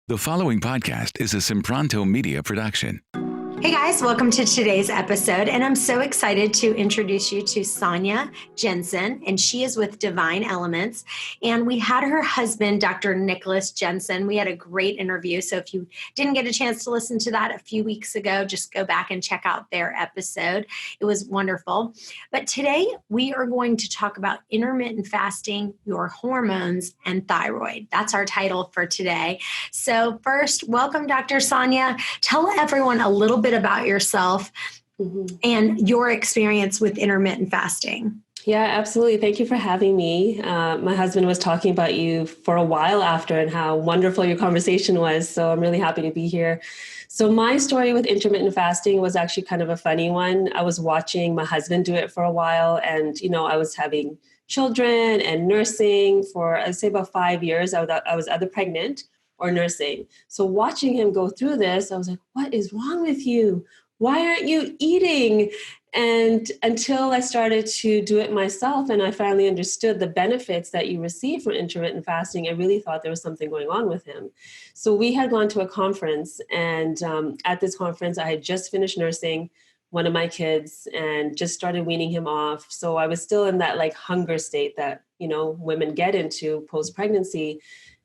The following podcast is a Sempronto Media production. Hey guys, welcome to today's episode. And I'm so excited to introduce you to Sonya Jensen, and she is with Divine Elements. And we had her husband, Dr. Nicholas Jensen. We had a great interview. So if you didn't get a chance to listen to that a few weeks ago, just go back and check out their episode. It was wonderful. But today we are going to talk about intermittent fasting, your hormones, and thyroid. That's our title for today. So first, welcome, Dr. Sonya. Tell everyone a little bit about yourself and your experience with intermittent fasting. Yeah, absolutely. Thank you for having me. My husband was talking about you for a while after and how wonderful your conversation was. So I'm really happy to be here. So my story with intermittent fasting was actually kind of a funny one. I was watching my husband do it for a while, and I was having children and nursing for, I'd say, about 5 years. I was either pregnant or nursing. So watching him go through this, I was like, what is wrong with you? Why aren't you eating? And until I started to do it myself and I finally understood the benefits that you receive from intermittent fasting, I really thought there was something going on with him. So we had gone to a conference, and at this conference, I had just finished nursing one of my kids and just started weaning him off. So I was still in that hunger state that, women get into post-pregnancy.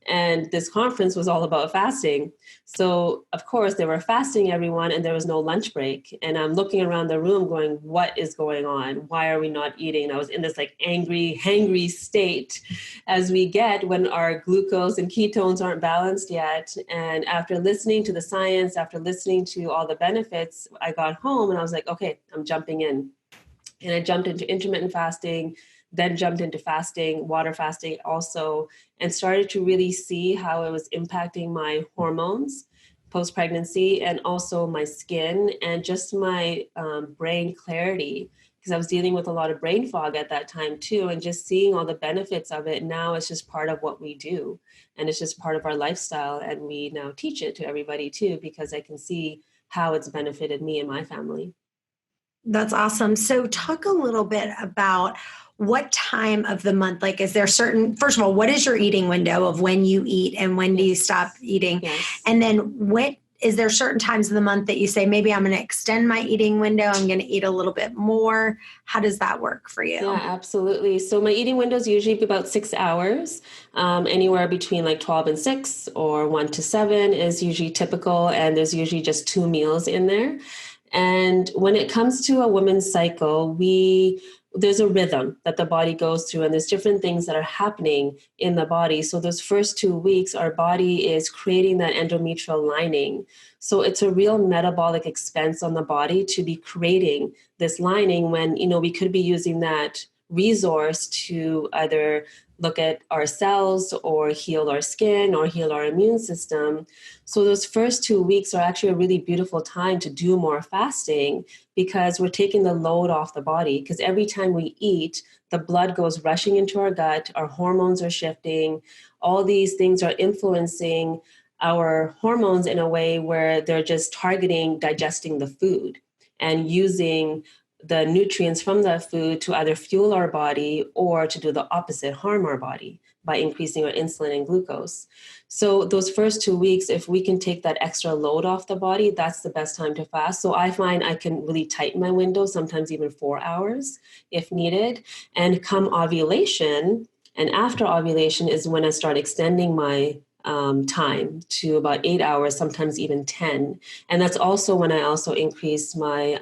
And this conference was all about fasting. So, of course, they were fasting everyone, and there was no lunch break. And I'm looking around the room going, what is going on? Why are we not eating? And I was in this angry, hangry state as we get when our glucose and ketones aren't balanced yet. And after listening to the science, after listening to all the benefits, I got home and I was like, okay, I'm jumping in. And I jumped into intermittent fasting, then jumped into fasting, water fasting also, and started to really see how it was impacting my hormones post-pregnancy and also my skin and just my brain clarity, because I was dealing with a lot of brain fog at that time too, and just seeing all the benefits of it. Now it's just part of what we do, and it's just part of our lifestyle, and we now teach it to everybody too, because I can see how it's benefited me and my family. That's awesome. So talk a little bit about what time of the month, is there first of all, what is your eating window of when you eat and when do you stop eating? Yes. And then is there certain times of the month that you say, maybe I'm going to extend my eating window, I'm going to eat a little bit more? How does that work for you? Yeah, absolutely. So my eating window is usually about 6 hours, anywhere between 12 and 6 or 1 to 7 is usually typical. And there's usually just 2 meals in there. And when it comes to a woman's cycle, there's a rhythm that the body goes through, and there's different things that are happening in the body. So those first 2 weeks, our body is creating that endometrial lining. So it's a real metabolic expense on the body to be creating this lining when, we could be using that resource to either look at our cells or heal our skin or heal our immune system. So those first 2 weeks are actually a really beautiful time to do more fasting, because we're taking the load off the body. Because every time we eat, the blood goes rushing into our gut, our hormones are shifting, all these things are influencing our hormones in a way where they're just targeting digesting the food and using the nutrients from that food to either fuel our body or to do the opposite, harm our body by increasing our insulin and glucose. So those first 2 weeks, if we can take that extra load off the body, that's the best time to fast. So I find I can really tighten my window, sometimes even 4 hours if needed. And come ovulation, and after ovulation is when I start extending my time to about 8 hours, sometimes even 10. And that's also when I also increase my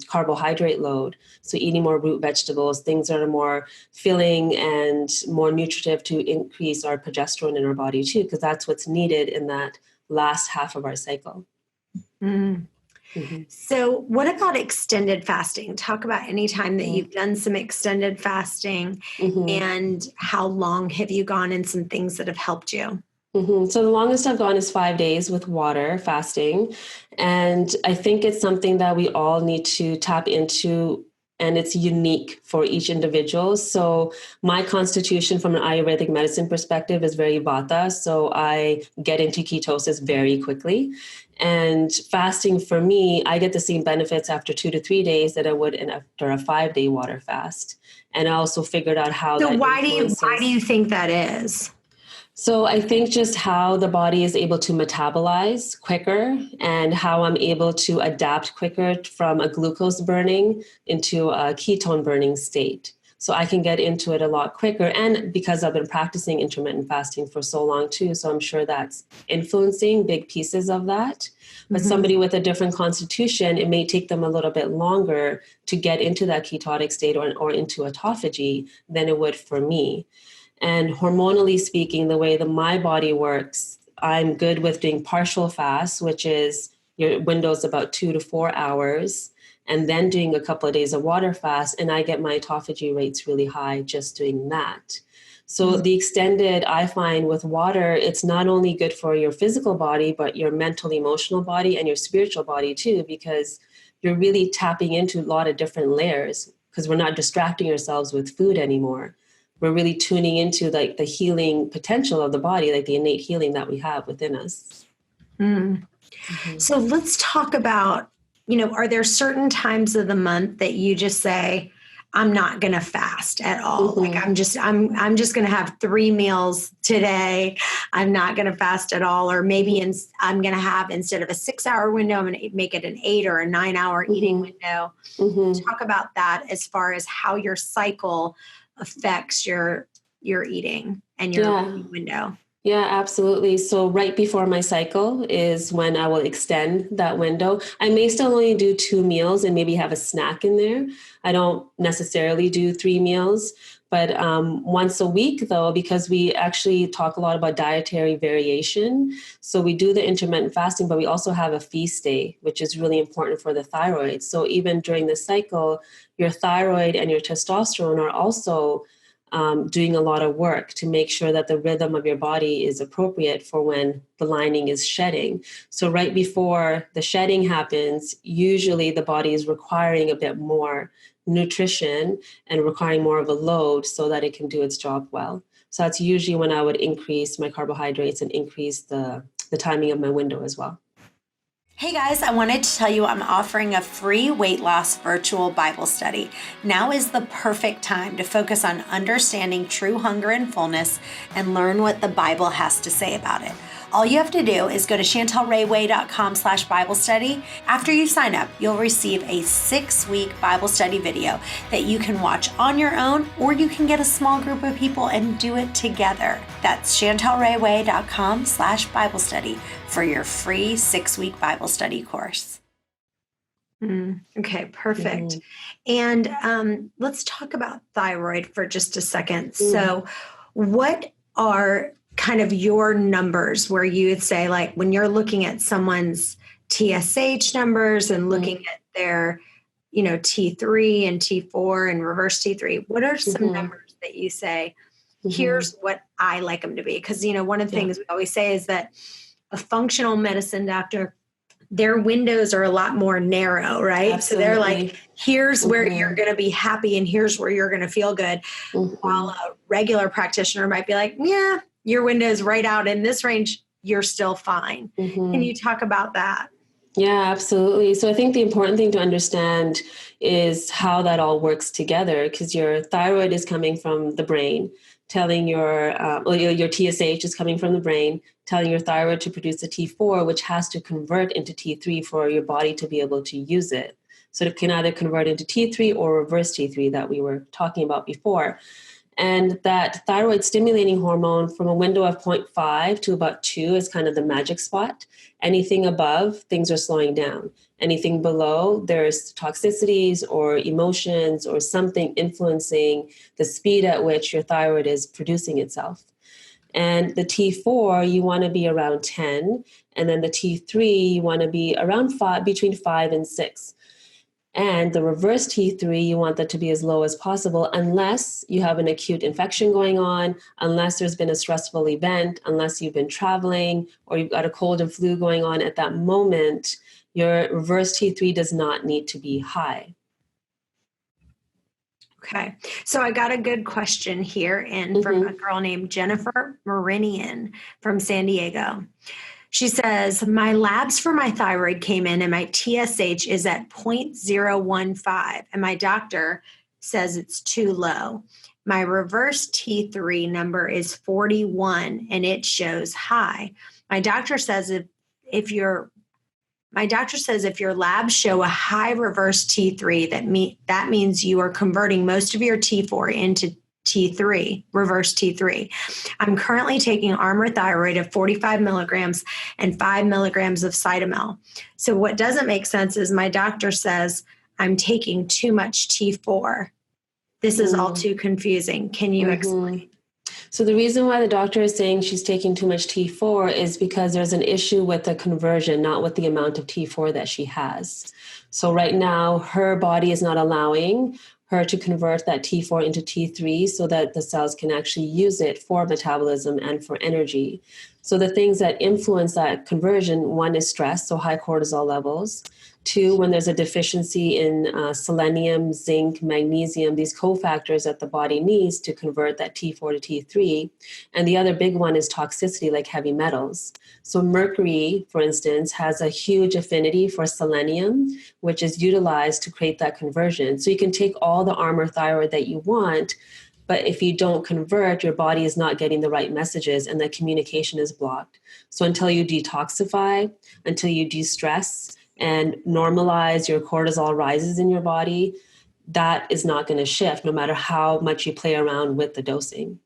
carbohydrate load. So eating more root vegetables, things that are more filling and more nutritive to increase our progesterone in our body too, because that's what's needed in that last half of our cycle. Mm. Mm-hmm. So what about extended fasting? Talk about any time that you've done some extended fasting and how long have you gone and some things that have helped you? So the longest I've gone is 5 days with water fasting. And I think it's something that we all need to tap into, and it's unique for each individual. So my constitution from an Ayurvedic medicine perspective is very vata. So I get into ketosis very quickly. And fasting for me, I get the same benefits after 2 to 3 days that I would after a 5-day water fast. And I also figured out how So that why do you think that is? So I think just how the body is able to metabolize quicker and how I'm able to adapt quicker from a glucose burning into a ketone burning state. So I can get into it a lot quicker. And because I've been practicing intermittent fasting for so long too, so I'm sure that's influencing big pieces of that. But somebody with a different constitution, it may take them a little bit longer to get into that ketotic state or into autophagy than it would for me. And hormonally speaking, the way that my body works, I'm good with doing partial fast, which is your window's about 2 to 4 hours, and then doing a couple of days of water fast. And I get my autophagy rates really high just doing that. So the extended, I find with water, it's not only good for your physical body, but your mental, emotional body and your spiritual body too, because you're really tapping into a lot of different layers because we're not distracting ourselves with food anymore. We're really tuning into like the healing potential of the body, like the innate healing that we have within us. So let's talk about, are there certain times of the month that you just say, I'm not going to fast at all. Like I'm just going to have 3 meals today. I'm not going to fast at all. Or maybe I'm going to have, instead of a 6-hour window, I'm going to make it an 8 or a 9-hour eating window. Talk about that as far as how your cycle affects your eating and your window. Yeah, absolutely. So right before my cycle is when I will extend that window. I may still only do 2 meals and maybe have a snack in there. I don't necessarily do 3 meals, but once a week though, because we actually talk a lot about dietary variation. So we do the intermittent fasting, but we also have a feast day, which is really important for the thyroid. So even during the cycle, your thyroid and your testosterone are also doing a lot of work to make sure that the rhythm of your body is appropriate for when the lining is shedding. So right before the shedding happens, usually the body is requiring a bit more nutrition and requiring more of a load so that it can do its job well. So that's usually when I would increase my carbohydrates and increase the timing of my window as well. Hey guys, I wanted to tell you I'm offering a free weight loss virtual Bible study. Now is the perfect time to focus on understanding true hunger and fullness and learn what the Bible has to say about it. All you have to do is go to chantelrayway.com/Bible study. After you sign up, you'll receive a 6-week Bible study video that you can watch on your own, or you can get a small group of people and do it together. That's chantelrayway.com/Bible study for your free 6-week Bible study course. Okay, perfect. And let's talk about thyroid for just a second. So what are kind of your numbers where you would say, like, when you're looking at someone's TSH numbers and looking at their, T3 and T4 and reverse T3, what are some numbers that you say, here's what I like them to be? Because, one of the things we always say is that a functional medicine doctor, their windows are a lot more narrow, right? Absolutely. So they're like, here's where you're going to be happy and here's where you're going to feel good. While a regular practitioner might be like, yeah, your window is right out in this range, you're still fine. Can you talk about that? Yeah, absolutely. So I think the important thing to understand is how that all works together, because your thyroid is coming from the brain, telling your TSH is coming from the brain, telling your thyroid to produce a T4, which has to convert into T3 for your body to be able to use it. So it can either convert into T3 or reverse T3 that we were talking about before. And that thyroid stimulating hormone from a window of 0.5 to about 2 is kind of the magic spot. Anything above, things are slowing down. Anything below, there's toxicities or emotions or something influencing the speed at which your thyroid is producing itself. And the T4, you want to be around 10. And then the T3, you want to be around 5, between 5 and 6. And the reverse T3, you want that to be as low as possible unless you have an acute infection going on, unless there's been a stressful event, unless you've been traveling or you've got a cold and flu going on. At that moment, your reverse T3 does not need to be high. Okay. So I got a good question here from a girl named Jennifer Marinian from San Diego. She says, my labs for my thyroid came in and my TSH is at 0.015 and my doctor says it's too low. my reverse T3 number is 41 and it shows high. My doctor says if your labs show a high reverse T3, that means you are converting most of your T4 into T3, reverse T3. I'm currently taking Armour Thyroid of 45 milligrams and 5 milligrams of Cytomel. So what doesn't make sense is my doctor says I'm taking too much T4. This is all too confusing. Can you explain? So the reason why the doctor is saying she's taking too much T4 is because there's an issue with the conversion, not with the amount of T4 that she has. So right now, her body is not allowing her to convert that T4 into T3 so that the cells can actually use it for metabolism and for energy. So the things that influence that conversion, one is stress, so high cortisol levels. Two, when there's a deficiency in selenium, zinc, magnesium, these cofactors that the body needs to convert that T4 to T3. And the other big one is toxicity, like heavy metals. So mercury, for instance, has a huge affinity for selenium, which is utilized to create that conversion. So you can take all the Armour Thyroid that you want, but if you don't convert, your body is not getting the right messages and the communication is blocked. So until you detoxify, until you de-stress, and normalize your cortisol rises in your body, that is not going to shift no matter how much you play around with the dosing.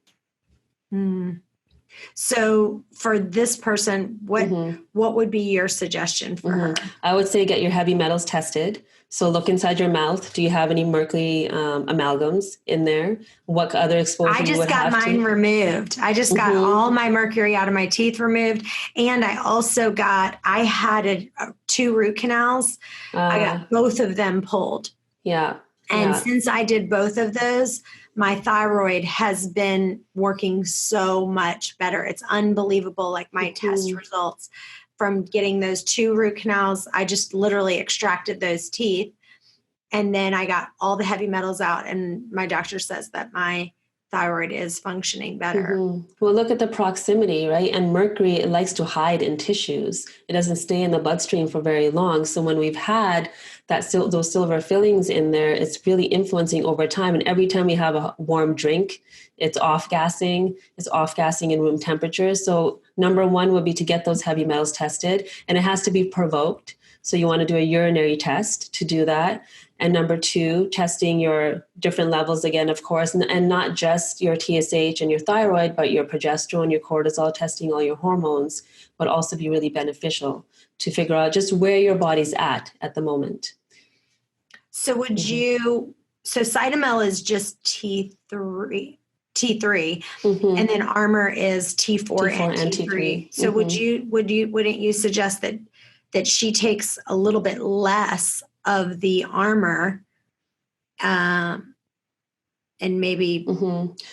So for this person, what would be your suggestion for her? I would say get your heavy metals tested. So look inside your mouth. Do you have any mercury amalgams in there? What other exposure you would have to? I just got mine removed. I just got all my mercury out of my teeth removed. And I also I had 2 root canals. I got both of them pulled. Yeah. And since I did both of those, my thyroid has been working so much better. It's unbelievable. Like my test results from getting those 2 root canals, I just literally extracted those teeth. And then I got all the heavy metals out. And my doctor says that my thyroid is functioning better. Well, look at the proximity, right? And mercury, it likes to hide in tissues. It doesn't stay in the bloodstream for very long. So when we've had those silver fillings in there, it's really influencing over time. And every time we have a warm drink, it's off-gassing. It's off-gassing in room temperature. So number 1 would be to get those heavy metals tested. And it has to be provoked. So you want to do a urinary test to do that. And number 2, testing your different levels again, of course, and not just your TSH and your thyroid, but your progesterone, your cortisol, testing all your hormones would also be really beneficial to figure out just where your body's at the moment. So would so Cytomel is just T3, and then Armour is T4 and T3. So wouldn't you suggest that she takes a little bit less of the Armour, and maybe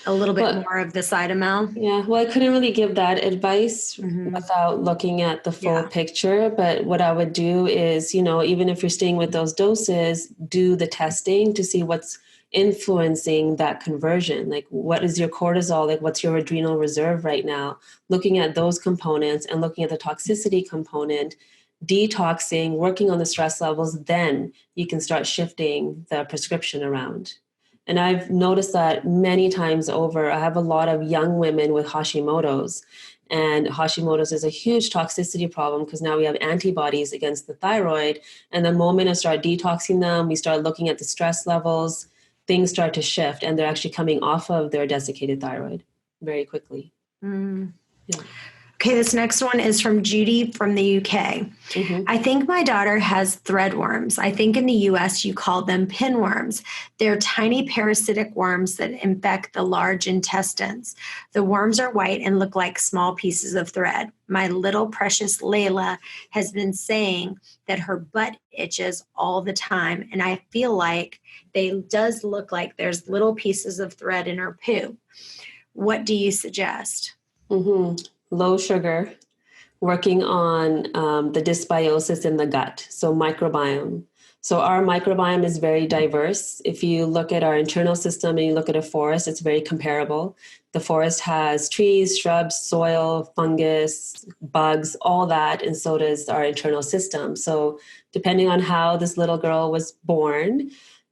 a little bit more of the Cytomel? Yeah, well, I couldn't really give that advice without looking at the full picture. But what I would do is, even if you're staying with those doses, do the testing to see what's influencing that conversion. Like, what is your cortisol? Like, what's your adrenal reserve right now? Looking at those components and looking at the toxicity component, detoxing, working on the stress levels, then you can start shifting the prescription around. And I've noticed that many times over. I have a lot of young women with Hashimoto's, and Hashimoto's is a huge toxicity problem because now we have antibodies against the thyroid. And the moment I start detoxing them, we start looking at the stress levels, things start to shift, and they're actually coming off of their desiccated thyroid very quickly. Yeah. Okay, this next one is from Judy from the UK. I think my daughter has threadworms. I think in the US you call them pinworms. They're tiny parasitic worms that infect the large intestines. The worms are white and look like small pieces of thread. My little precious Layla has been saying that her butt itches all the time, and I feel like does look like there's little pieces of thread in her poo. What do you suggest? Low sugar, working on the dysbiosis in the gut, so microbiome. So our microbiome is very diverse. If you look at our internal system and you look at a forest, it's very comparable. The forest has trees, shrubs, soil, fungus, bugs, all that, and so does our internal system. So depending on how this little girl was born,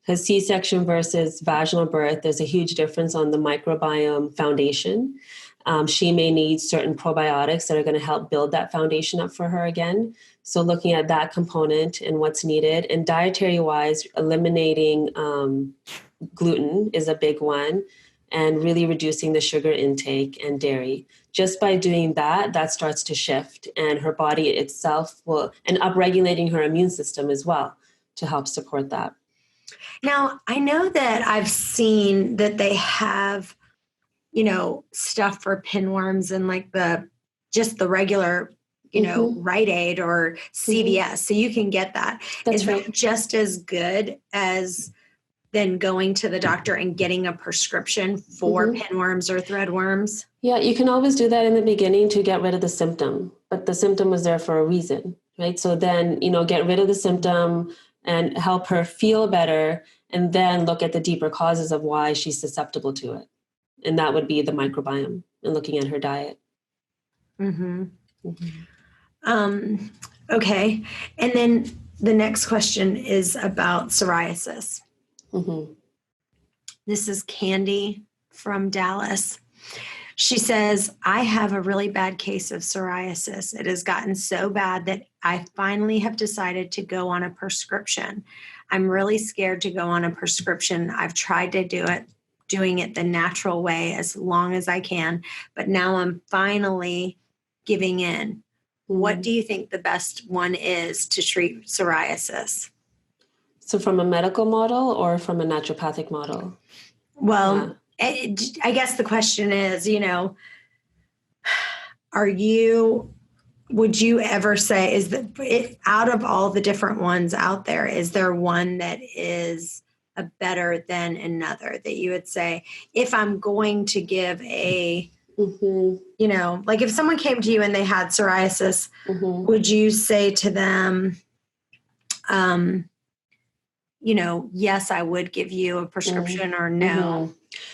Because C-section versus vaginal birth, there's a huge difference on the microbiome foundation. She may need certain probiotics that are going to help build that foundation up for her again. So looking at that component and what's needed, and dietary-wise, eliminating gluten is a big one, and really reducing the sugar intake and dairy. Just by doing that, that starts to shift, and her body itself will, and upregulating her immune system as well to help support that. Now, I know that I've seen that they have, stuff for pinworms and like just the regular, Rite Aid or CVS. So you can get that. That's Is right. that just as good as then going to the doctor and getting a prescription for pinworms or threadworms? Yeah, you can always do that in the beginning to get rid of the symptom, but the symptom was there for a reason, right? So then, get rid of the symptom and help her feel better, and then look at the deeper causes of why she's susceptible to it. And that would be the microbiome and looking at her diet. Okay. And then the next question is about psoriasis. This is Candy from Dallas. She says, I have a really bad case of psoriasis. It has gotten so bad that I finally have decided to go on a prescription. I'm really scared to go on a prescription. I've tried to doing it the natural way as long as I can, but now I'm finally giving in. What do you think the best one is to treat psoriasis? So from a medical model or from a naturopathic model? Well, I guess the question is, would you ever say, is that out of all the different ones out there, is there one that is a better than another that you would say, if I'm going to give like if someone came to you and they had psoriasis, would you say to them, yes, I would give you a prescription or no?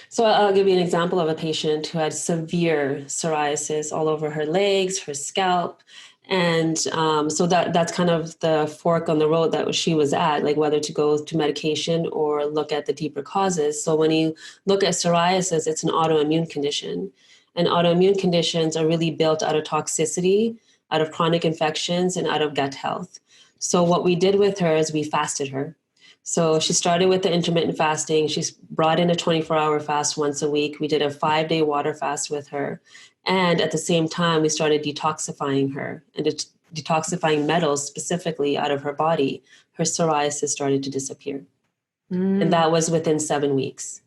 So I'll give you an example of a patient who had severe psoriasis all over her legs, her scalp. And so that's kind of the fork on the road that she was at, like whether to go to medication or look at the deeper causes. So when you look at psoriasis, it's an autoimmune condition. And autoimmune conditions are really built out of toxicity, out of chronic infections, and out of gut health. So what we did with her is we fasted her. So she started with the intermittent fasting. She's brought in a 24-hour fast once a week. We did a 5-day water fast with her. And at the same time, we started detoxifying her and detoxifying metals specifically out of her body. Her psoriasis started to disappear. And that was within 7 weeks.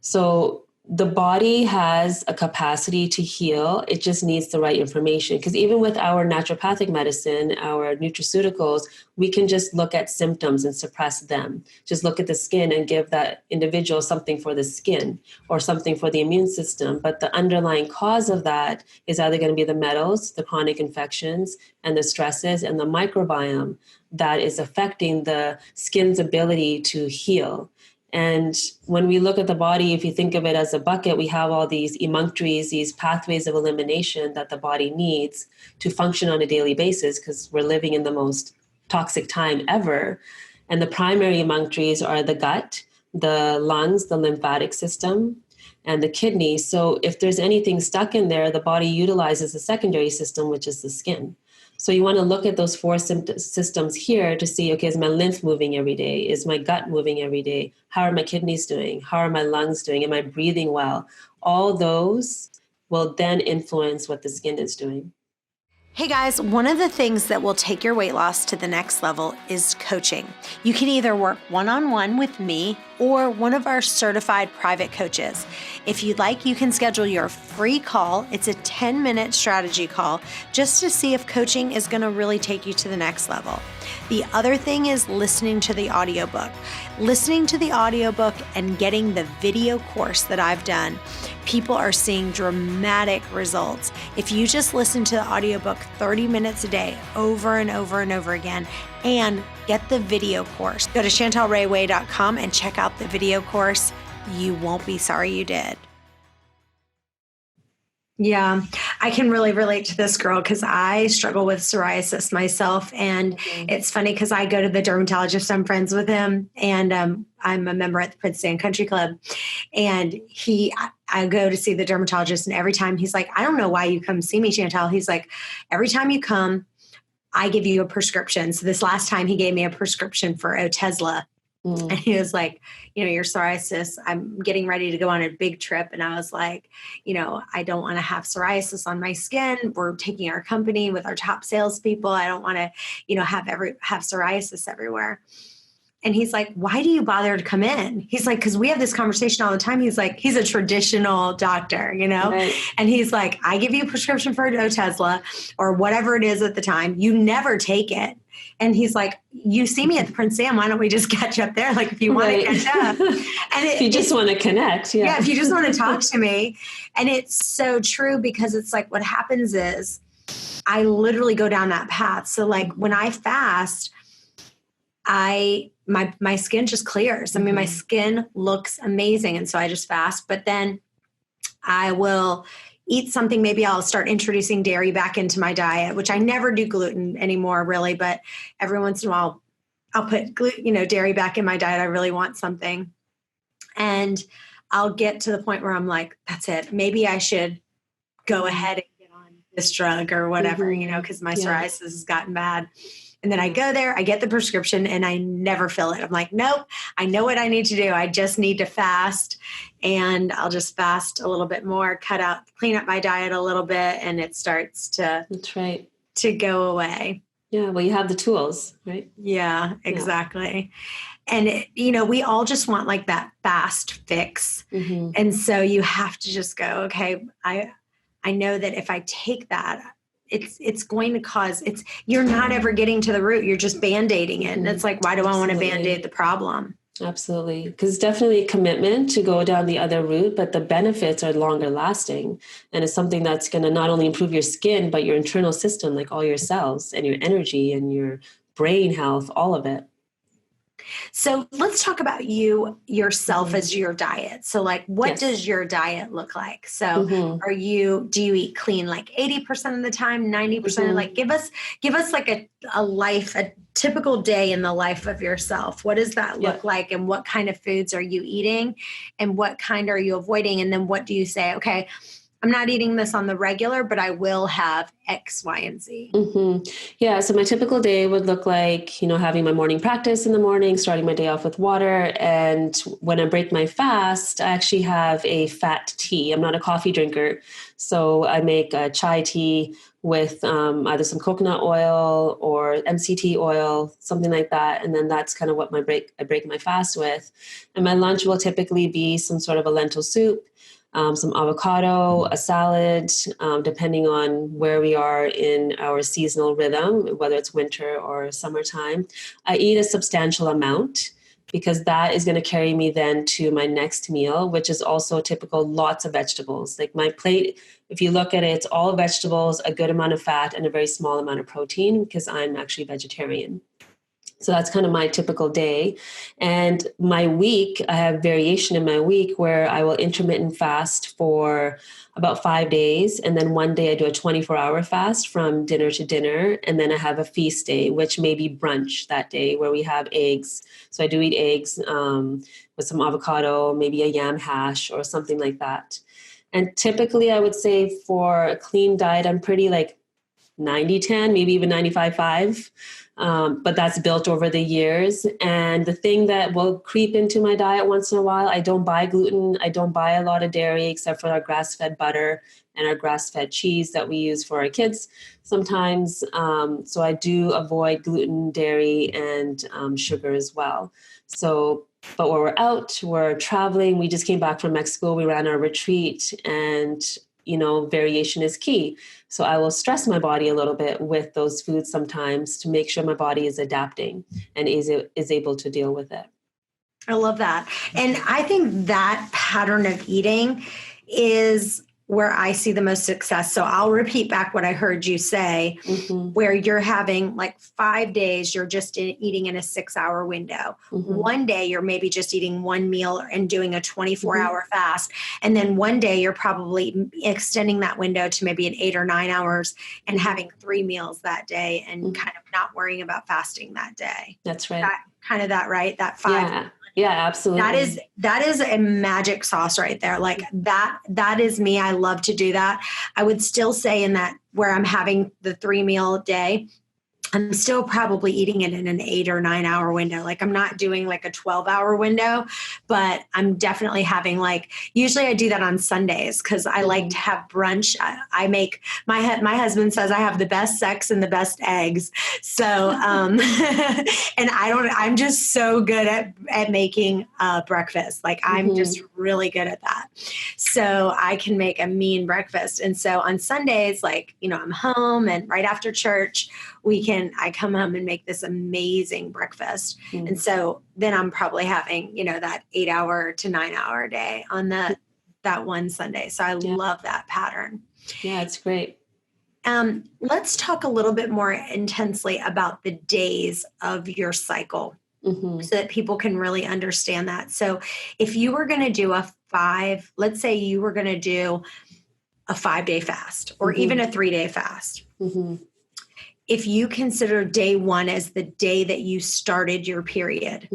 So the body has a capacity to heal. It just needs the right information. Because even with our naturopathic medicine, our nutraceuticals, we can just look at symptoms and suppress them. Just look at the skin and give that individual something for the skin or something for the immune system. But the underlying cause of that is either going to be the metals, the chronic infections, and the stresses, and the microbiome that is affecting the skin's ability to heal. And when we look at the body, if you think of it as a bucket, we have all these emunctories, these pathways of elimination that the body needs to function on a daily basis, because we're living in the most toxic time ever. And the primary emunctories are the gut, the lungs, the lymphatic system, and the kidneys. So if there's anything stuck in there, the body utilizes the secondary system, which is the skin. So you want to look at those 4 systems here to see, okay, is my lymph moving every day? Is my gut moving every day? How are my kidneys doing? How are my lungs doing? Am I breathing well? All those will then influence what the skin is doing. Hey guys, one of the things that will take your weight loss to the next level is coaching. You can either work one-on-one with me or one of our certified private coaches. If you'd like, you can schedule your free call. It's a 10-minute strategy call just to see if coaching is going to really take you to the next level. The other thing is listening to the audiobook. Listening to the audiobook and getting the video course that I've done, people are seeing dramatic results. If you just listen to the audiobook 30 minutes a day over and over and over again and get the video course, go to chantelrayway.com and check out the video course. You won't be sorry you did. Yeah, I can really relate to this girl because I struggle with psoriasis myself. And it's funny because I go to the dermatologist, I'm friends with him, and I'm a member at the Prince Dan Country Club. And I go to see the dermatologist, and every time he's like, I don't know why you come see me, Chantal. He's like, every time you come, I give you a prescription. So this last time he gave me a prescription for Otezla. And he was like, your psoriasis, I'm getting ready to go on a big trip. And I was like, I don't want to have psoriasis on my skin. We're taking our company with our top salespeople. I don't want to, have psoriasis everywhere. And he's like, why do you bother to come in? He's like, because we have this conversation all the time. He's like, he's a traditional doctor, Right. And he's like, I give you a prescription for Otezla or whatever it is at the time. You never take it. And he's like, you see me at the Prince Sam. Why don't we just catch up there? Like, if you want to catch up. And if you just want to connect. Yeah, if you just want to talk to me. And it's so true because it's like what happens is I literally go down that path. So like when I fast, my skin just clears. I mean, my skin looks amazing. And so I just fast, but then I will eat something. Maybe I'll start introducing dairy back into my diet, which I never do gluten anymore really, but every once in a while I'll put dairy back in my diet. I really want something. And I'll get to the point where I'm like, that's it. Maybe I should go ahead and get on this drug or whatever, because my psoriasis has gotten bad. And then I go there, I get the prescription, and I never fill it. I'm like, nope, I know what I need to do. I just need to fast, and I'll just fast a little bit more, clean up my diet a little bit, and it starts to go away. Yeah, well, you have the tools, right? Yeah, exactly. Yeah. And, we all just want like that fast fix. And so you have to just go, okay, I know that if I take that, it's going to cause you're not ever getting to the root. You're just band-aiding it. And it's like, why do I want to band-aid the problem? Absolutely. Because it's definitely a commitment to go down the other route, but the benefits are longer lasting. And it's something that's going to not only improve your skin, but your internal system, like all your cells and your energy and your brain health, all of it. So let's talk about yourself as your diet. So like, what does your diet look like? So do you eat clean like 80% of the time, 90%? Like give us like a typical day in the life of yourself. What does that look like? And what kind of foods are you eating? And what kind are you avoiding? And then what do you say, okay, I'm not eating this on the regular, but I will have X, Y, and Z. Yeah. So my typical day would look like, having my morning practice in the morning, starting my day off with water. And when I break my fast, I actually have a fat tea. I'm not a coffee drinker. So I make a chai tea with either some coconut oil or MCT oil, something like that. And then that's kind of what I break my fast with. And my lunch will typically be some sort of a lentil soup, some avocado, a salad, depending on where we are in our seasonal rhythm, whether it's winter or summertime. I eat a substantial amount because that is going to carry me then to my next meal, which is also typical, lots of vegetables. Like my plate, if you look at it, it's all vegetables, a good amount of fat, and a very small amount of protein because I'm actually vegetarian. So that's kind of my typical day. And my week, I have variation in my week where I will intermittent fast for about 5 days. And then one day I do a 24-hour fast from dinner to dinner. And then I have a feast day, which may be brunch that day where we have eggs. So I do eat eggs with some avocado, maybe a yam hash or something like that. And typically I would say for a clean diet, I'm pretty like 90-10, maybe even 95-5. But that's built over the years. And the thing that will creep into my diet once in a while, I don't buy gluten. I don't buy a lot of dairy except for our grass-fed butter and our grass-fed cheese that we use for our kids sometimes. So I do avoid gluten, dairy, and sugar as well. But when we're out, we're traveling. We just came back from Mexico. We ran our retreat and variation is key. So I will stress my body a little bit with those foods sometimes to make sure my body is adapting and is able to deal with it. I love that. And I think that pattern of eating is where I see the most success. So I'll repeat back what I heard you say, where you're having like 5 days, you're just eating in a 6-hour window. One day you're maybe just eating one meal and doing a 24-hour fast. And then one day you're probably extending that window to maybe an 8 or 9 hours and having 3 meals that day and kind of not worrying about fasting that day. That's right. Right? That 5. Yeah, absolutely. That is a magic sauce right there. Like that is me. I love to do that. I would still say in that where I'm having the 3 meal day, I'm still probably eating it in an 8 or 9 hour window. Like I'm not doing like a 12-hour window, but I'm definitely having usually I do that on Sundays because I like to have brunch. I make my husband says I have the best sex and the best eggs. So, and I'm just so good at making breakfast. Like I'm just really good at that. So I can make a mean breakfast. And so on Sundays, I'm home and right after church, I come home and make this amazing breakfast. And so then I'm probably having, that 8-hour to 9-hour day on that one Sunday. So I love that pattern. Yeah, it's great. Let's talk a little bit more intensely about the days of your cycle so that people can really understand that. So if you were going to do let's say you were going to do a 5-day fast or even a 3-day fast. If you consider day 1 as the day that you started your period,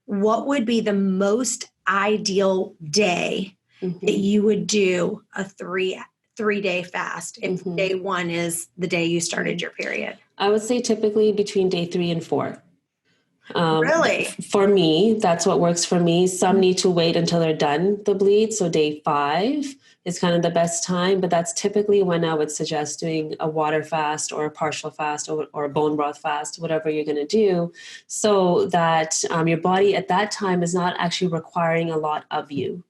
what would be the most ideal day that you would do a 3-day fast if day 1 is the day you started your period? I would say typically between day 3 and 4. Really? For me, that's what works for me. Some need to wait until they're done the bleed. So day 5 is kind of the best time, but that's typically when I would suggest doing a water fast or a partial fast or a bone broth fast, whatever you're going to do, so that your body at that time is not actually requiring a lot of you.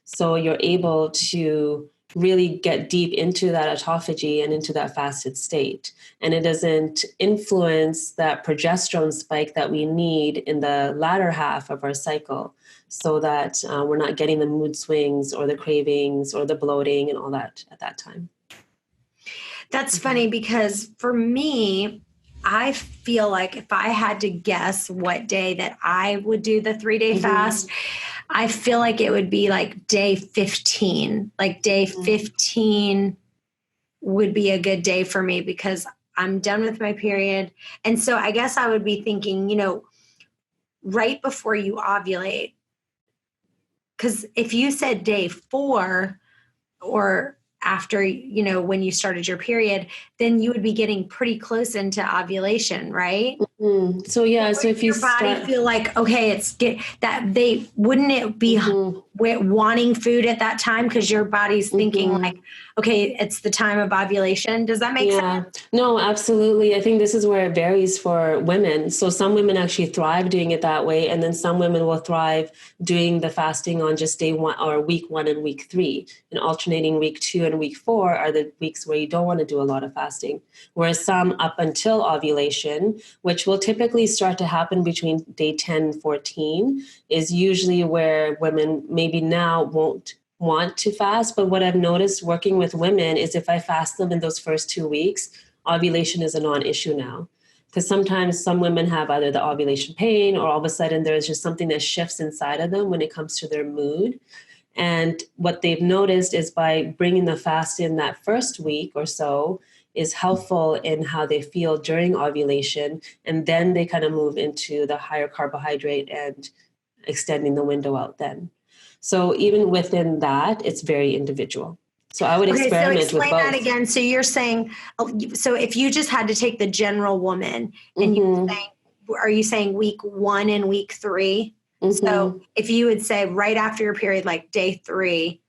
So you're able to really get deep into that autophagy and into that fasted state. And it doesn't influence that progesterone spike that we need in the latter half of our cycle, so that we're not getting the mood swings or the cravings or the bloating and all that at that time. That's funny because for me, I feel like if I had to guess what day that I would do the 3-day fast, I feel like it would be like day 15. Like day 15 would be a good day for me because I'm done with my period. And so I guess I would be thinking, right before you ovulate, because if you said day 4 or after, when you started your period, then you would be getting pretty close into ovulation, right? So yeah, so if your body feel like, okay, wouldn't it be wanting food at that time because your body's thinking like, okay, it's the time of ovulation. Does that make sense? No, absolutely. I think this is where it varies for women. So some women actually thrive doing it that way. And then some women will thrive doing the fasting on just day 1 or week 1 and week 3, and alternating week 2 and week 4 are the weeks where you don't want to do a lot of fasting. Whereas some up until ovulation, which will typically start to happen between day 10 and 14, is usually where women maybe now won't want to fast. But what I've noticed working with women is if I fast them in those first 2 weeks, ovulation is a non-issue now. Because sometimes some women have either the ovulation pain or all of a sudden there's just something that shifts inside of them when it comes to their mood. And what they've noticed is by bringing the fast in that first week or so is helpful in how they feel during ovulation. And then they kind of move into the higher carbohydrate and extending the window out then. So even within that, it's very individual. So I would experiment with both. Explain that again. So you're saying, so if you just had to take the general woman and are you saying week 1 and week 3? So if you would say right after your period, like day 3,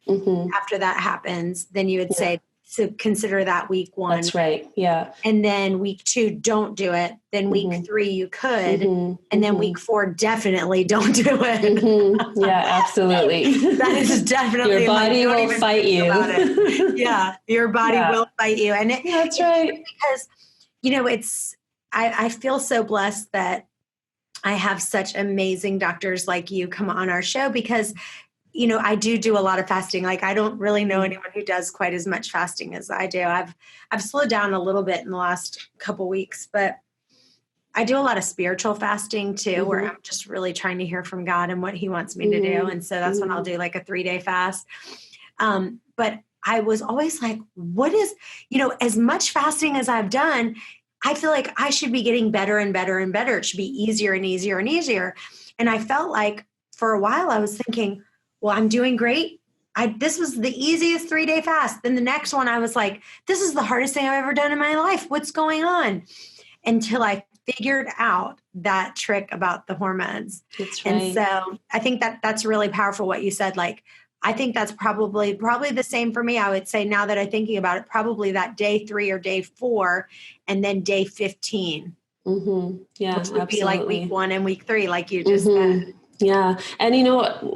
after that happens, then you would say, so consider that week 1. That's right. Yeah. And then week 2, don't do it. Then week 3, you could. And then week 4, definitely don't do it. Yeah, absolutely. That is definitely your body will fight you. Yeah, your body will fight you. And that's right. Because, I feel so blessed that I have such amazing doctors like you come on our show because I do a lot of fasting. Like, I don't really know anyone who does quite as much fasting as I do. I've slowed down a little bit in the last couple weeks, but I do a lot of spiritual fasting too, where I'm just really trying to hear from God and what he wants me to do. And so that's when I'll do like a 3-day fast. But I was always like, what is, as much fasting as I've done, I feel like I should be getting better and better and better. It should be easier and easier and easier. And I felt like for a while I was thinking, well, I'm doing great. This was the easiest 3-day fast. Then the next one, I was like, this is the hardest thing I've ever done in my life. What's going on? Until I figured out that trick about the hormones. That's right. And so I think that's really powerful what you said. Like, I think that's probably the same for me. I would say, now that I'm thinking about it, probably that day 3 or day 4 and then day 15. Yeah, which would absolutely. be like week 1 and week 3, like you just said. Yeah. And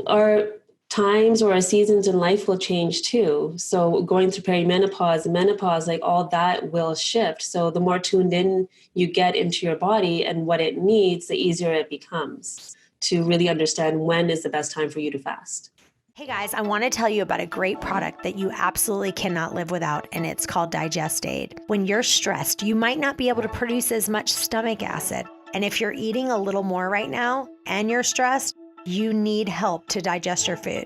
our times or our seasons in life will change too. So going through perimenopause, menopause, like all that will shift. So the more tuned in you get into your body and what it needs, the easier it becomes to really understand when is the best time for you to fast. Hey guys, I want to tell you about a great product that you absolutely cannot live without, and it's called Digest Aid. When you're stressed, you might not be able to produce as much stomach acid. And if you're eating a little more right now and you're stressed, you need help to digest your food.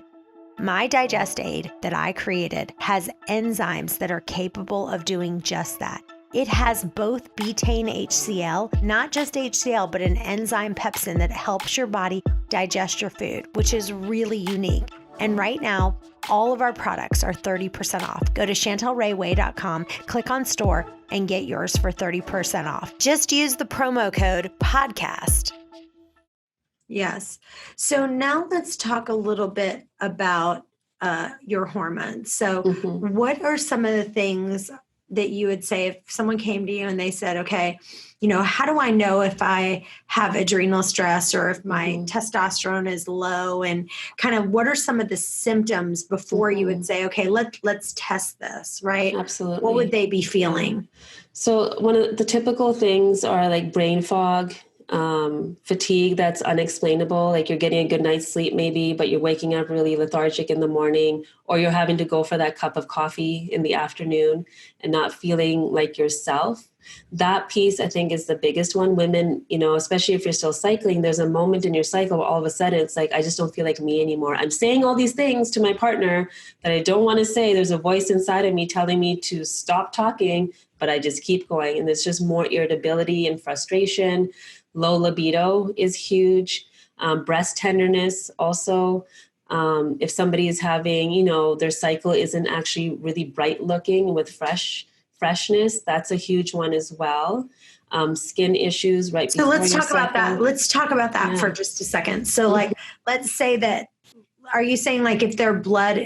My Digest Aid that I created has enzymes that are capable of doing just that. It has both betaine HCl, not just HCl, but an enzyme pepsin that helps your body digest your food, which is really unique. And right now, all of our products are 30% off. Go to chantelrayway.com, click on store, and get yours for 30% off. Just use the promo code podcast. Yes. So now let's talk a little bit about your hormones. So what are some of the things that you would say if someone came to you and they said, okay, how do I know if I have adrenal stress or if my testosterone is low, and kind of what are some of the symptoms before you would say, okay, let's test this, right? Absolutely. What would they be feeling? So one of the typical things are like brain fog, fatigue that's unexplainable, like you're getting a good night's sleep maybe, but you're waking up really lethargic in the morning, or you're having to go for that cup of coffee in the afternoon and not feeling like yourself. That piece, I think, is the biggest one. Women, especially if you're still cycling, there's a moment in your cycle where all of a sudden it's like, I just don't feel like me anymore. I'm saying all these things to my partner that I don't want to say. There's a voice inside of me telling me to stop talking, but I just keep going. And there's just more irritability and frustration. Low libido is huge. Breast tenderness also. If somebody is having, their cycle isn't actually really bright looking with freshness, that's a huge one as well. Skin issues, right? So let's talk about that. Let's talk about that for just a second. So like, let's say that, are you saying like if their blood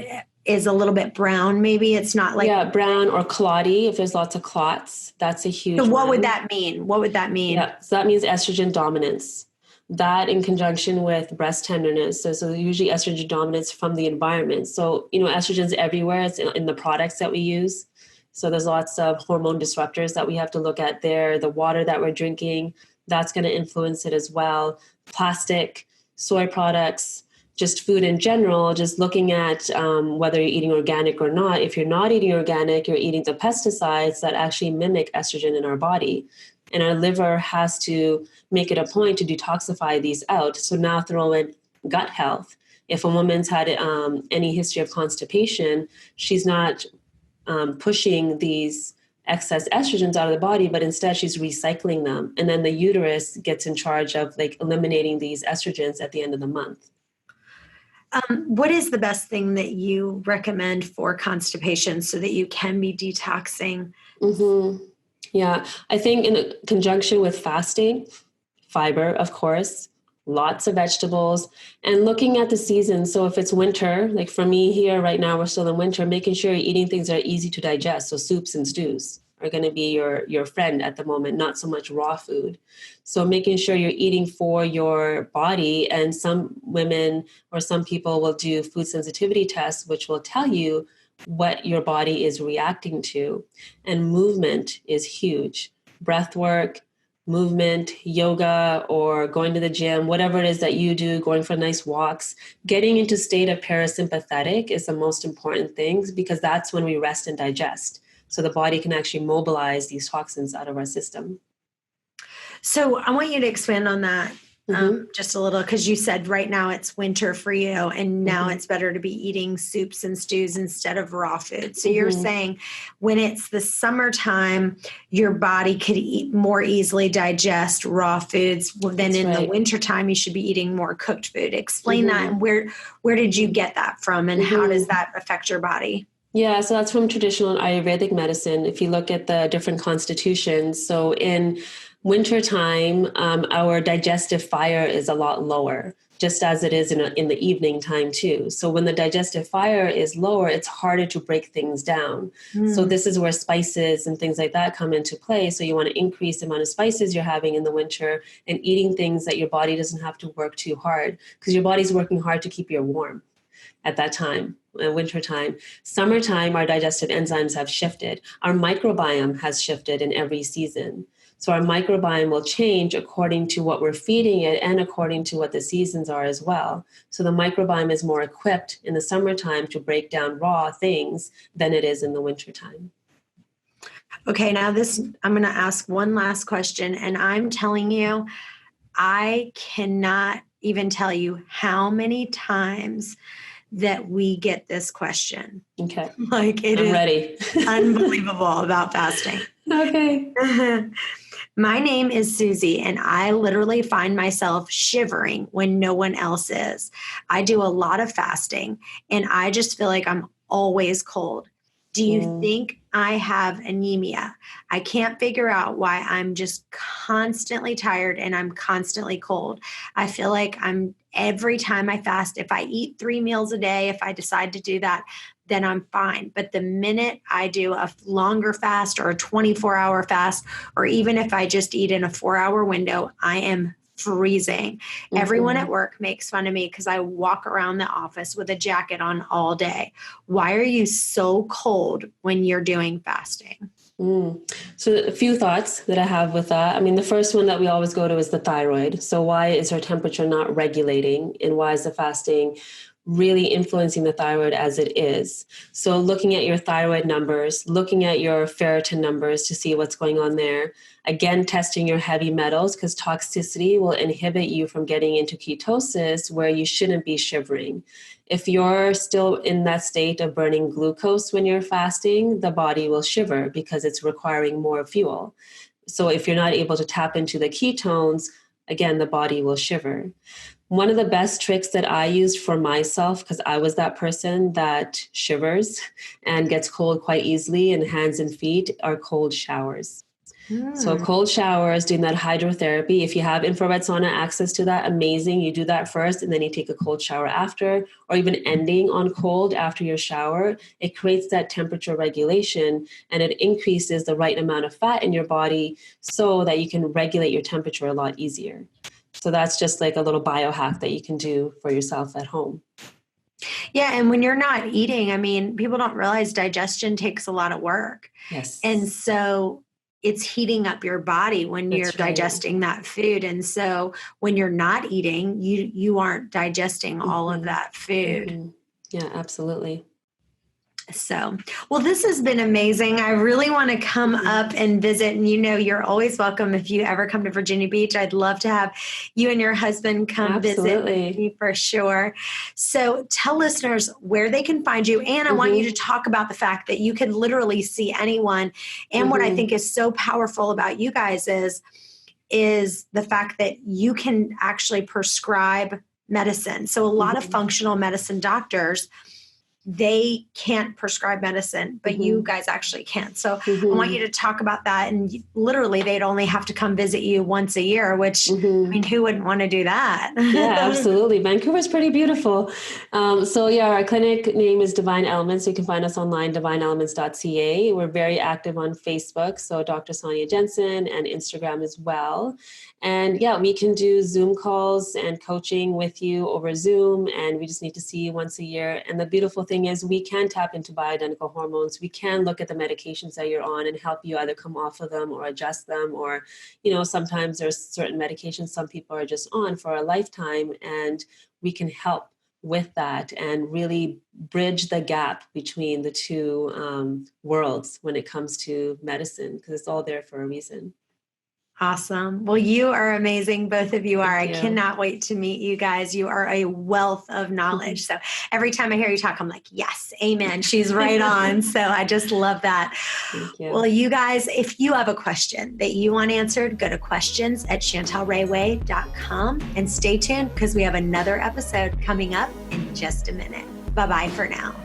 is a little bit brown, maybe it's not like... Yeah, brown or clotty. If there's lots of clots, that's a huge So what one. would that mean? What would that mean? Yeah, so that means estrogen dominance. That in conjunction with breast tenderness. So usually estrogen dominance from the environment. So, estrogen's everywhere. It's in the products that we use. So there's lots of hormone disruptors that we have to look at there. The water that we're drinking, that's going to influence it as well. Plastic, soy products, just food in general, just looking at whether you're eating organic or not. If you're not eating organic, you're eating the pesticides that actually mimic estrogen in our body. And our liver has to make it a point to detoxify these out. So now throw in gut health. If a woman's had any history of constipation, she's not pushing these excess estrogens out of the body, but instead she's recycling them. And then the uterus gets in charge of like eliminating these estrogens at the end of the month. What is the best thing that you recommend for constipation so that you can be detoxing? Yeah, I think in conjunction with fasting, fiber, of course, lots of vegetables, and looking at the season. So if it's winter, like for me here right now, we're still in winter, making sure you're eating things that are easy to digest. So soups and stews are going to be your friend at the moment, not so much raw food. So making sure you're eating for your body. And some women or some people will do food sensitivity tests, which will tell you what your body is reacting to. And movement is huge. Breath work, movement, yoga, or going to the gym, whatever it is that you do, going for nice walks, getting into state of parasympathetic is the most important thing, because that's when we rest and digest. So the body can actually mobilize these toxins out of our system. So I want you to expand on that just a little, because you said right now it's winter for you, and now it's better to be eating soups and stews instead of raw food. So you're saying when it's the summertime, your body could more easily digest raw foods than in the wintertime, you should be eating more cooked food. Explain that, and where did you get that from, and how does that affect your body? Yeah, so that's from traditional Ayurvedic medicine. If you look at the different constitutions, so in wintertime, our digestive fire is a lot lower, just as it is in the evening time too. So when the digestive fire is lower, it's harder to break things down. So this is where spices and things like that come into play. So you want to increase the amount of spices you're having in the winter and eating things that your body doesn't have to work too hard, because your body's working hard to keep you warm at that time. Winter time. Summertime, our digestive enzymes have shifted. Our microbiome has shifted in every season. So our microbiome will change according to what we're feeding it and according to what the seasons are as well. So the microbiome is more equipped in the summertime to break down raw things than it is in the wintertime. Okay, now I'm going to ask one last question, and I'm telling you, I cannot even tell you how many times that we get this question. Okay. Like I'm ready. Unbelievable about fasting. Okay. My name is Susie, and I literally find myself shivering when no one else is. I do a lot of fasting, and I just feel like I'm always cold. Do you think I have anemia? I can't figure out why I'm just constantly tired and I'm constantly cold. I feel like every time I fast, if I eat 3 meals a day, if I decide to do that, then I'm fine. But the minute I do a longer fast or a 24-hour fast, or even if I just eat in a 4-hour window, I am freezing. Everyone at work makes fun of me because I walk around the office with a jacket on all day. Why are you so cold when you're doing fasting? So a few thoughts that I have with that. I mean, the first one that we always go to is the thyroid. So why is our temperature not regulating, and why is the fasting really influencing the thyroid as it is? So looking at your thyroid numbers, looking at your ferritin numbers to see what's going on there. Again, testing your heavy metals, because toxicity will inhibit you from getting into ketosis where you shouldn't be shivering. If you're still in that state of burning glucose when you're fasting, the body will shiver because it's requiring more fuel. So if you're not able to tap into the ketones, again, the body will shiver. One of the best tricks that I used for myself, because I was that person that shivers and gets cold quite easily in hands and feet, are cold showers. So cold showers, doing that hydrotherapy. If you have infrared sauna access to that, amazing. You do that first, and then you take a cold shower after, or even ending on cold after your shower. It creates that temperature regulation, and it increases the right amount of fat in your body so that you can regulate your temperature a lot easier. So that's just like a little biohack that you can do for yourself at home. Yeah. And when you're not eating, I mean, people don't realize digestion takes a lot of work. Yes. And so it's heating up your body when you're digesting that food. And so when you're not eating, you aren't digesting all of that food. Yeah, absolutely. So, well, this has been amazing. I really want to come up and visit. And you're always welcome if you ever come to Virginia Beach. I'd love to have you and your husband come visit with me for sure. So tell listeners where they can find you. And I want you to talk about the fact that you can literally see anyone. And what I think is so powerful about you guys is the fact that you can actually prescribe medicine. So a lot of functional medicine doctors, they can't prescribe medicine, but you guys actually can. So I want you to talk about that. And literally, they'd only have to come visit you once a year, which, I mean, who wouldn't want to do that? Yeah, absolutely. Vancouver's pretty beautiful. Our clinic name is Divine Elements. You can find us online, divineelements.ca. We're very active on Facebook, so Dr. Sonya Jensen, and Instagram as well. And yeah, we can do Zoom calls and coaching with you over Zoom, and we just need to see you once a year. And the beautiful thing thing is we can tap into bioidentical hormones. We can look at the medications that you're on and help you either come off of them or adjust them. Or, sometimes there's certain medications some people are just on for a lifetime, and we can help with that and really bridge the gap between the two worlds when it comes to medicine, because it's all there for a reason. Awesome. Well, you are amazing. Both of you are. Thank you. I cannot wait to meet you guys. You are a wealth of knowledge. So every time I hear you talk, I'm like, yes, amen. She's right on. So I just love that. Thank you. Well, you guys, if you have a question that you want answered, go to questions@chantelrayway.com and stay tuned because we have another episode coming up in just a minute. Bye-bye for now.